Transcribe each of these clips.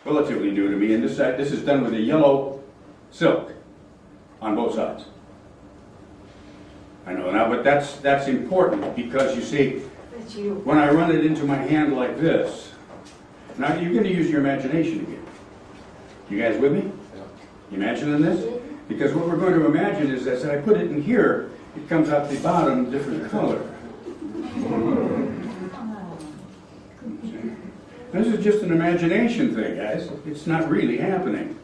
relatively new to me, and this is done with a yellow silk on both sides. I know now, but that's important because you see, when I run it into my hand like this, now you're going to use your imagination again. You guys with me? You imagining this? Because what we're going to imagine is that as I put it in here, it comes out the bottom a different color. This is just an imagination thing, guys. It's not really happening.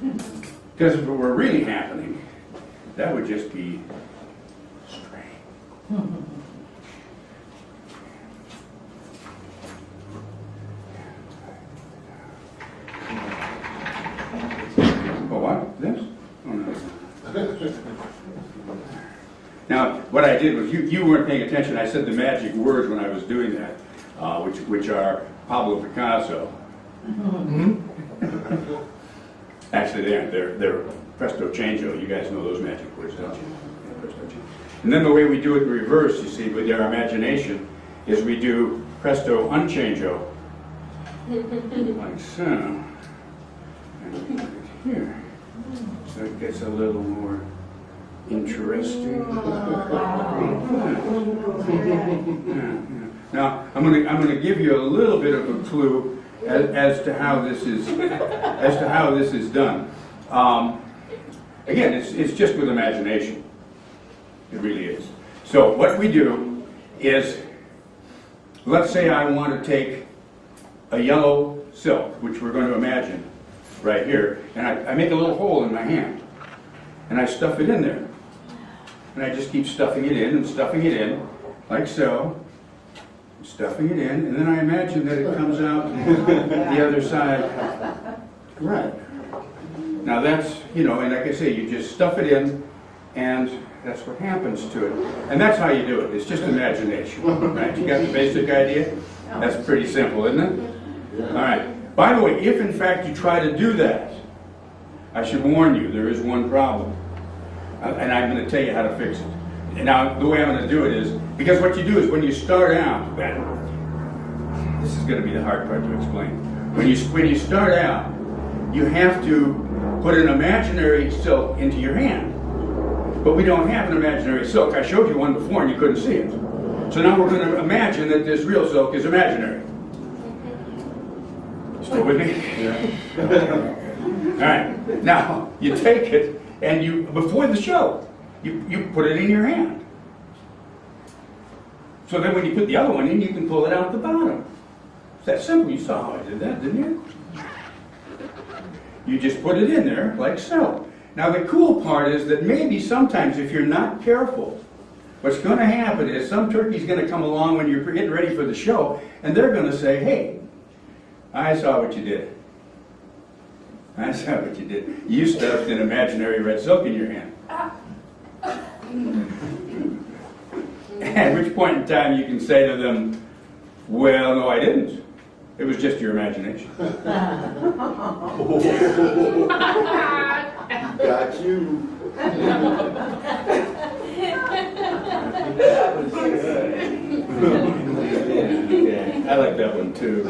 Because if it were really happening, that would just be strange. Oh, what? This? Oh, no. Now, what I did was, you weren't paying attention. I said the magic words when I was doing that, which are Pablo Picasso. Actually, they aren't. They're presto changeo. You guys know those magic words, don't you? Presto change. And then the way we do it in reverse, you see, with our imagination, is we do presto unchangeo, like so. And we put it here, so it gets a little more interesting. Now, I'm going to give you a little bit of a clue as to how this is done. Again, it's just with imagination. It really is. So what we do is, let's say I want to take a yellow silk, which we're going to imagine right here, and I make a little hole in my hand, and I stuff it in there. And I just keep stuffing it in and stuffing it in, like so, stuffing it in, and then I imagine that it comes out the other side. Right. Now that's, and like I say, you just stuff it in, and that's what happens to it. And that's how you do it. It's just imagination, right? You got the basic idea? That's pretty simple, isn't it? All right. By the way, if in fact you try to do that, I should warn you, there is one problem. And I'm going to tell you how to fix it. And now, the way I'm going to do it is, because what you do is when you start out, this is going to be the hard part to explain. When you start out, you have to put an imaginary silk into your hand. But we don't have an imaginary silk. I showed you one before and you couldn't see it. So now we're going to imagine that this real silk is imaginary. Still with me? Yeah. All right. Now, you take it, and before the show, you put it in your hand. So then when you put the other one in, you can pull it out the bottom. It's that simple. You saw how I did that, didn't you? You just put it in there, like so. Now the cool part is that maybe sometimes if you're not careful, what's going to happen is some turkey's going to come along when you're getting ready for the show, and they're going to say, hey, I saw what you did. I saw what you did. You stuffed an imaginary red silk in your hand. At which point in time you can say to them, well, no, I didn't. It was just your imagination. Got you. I like that one too.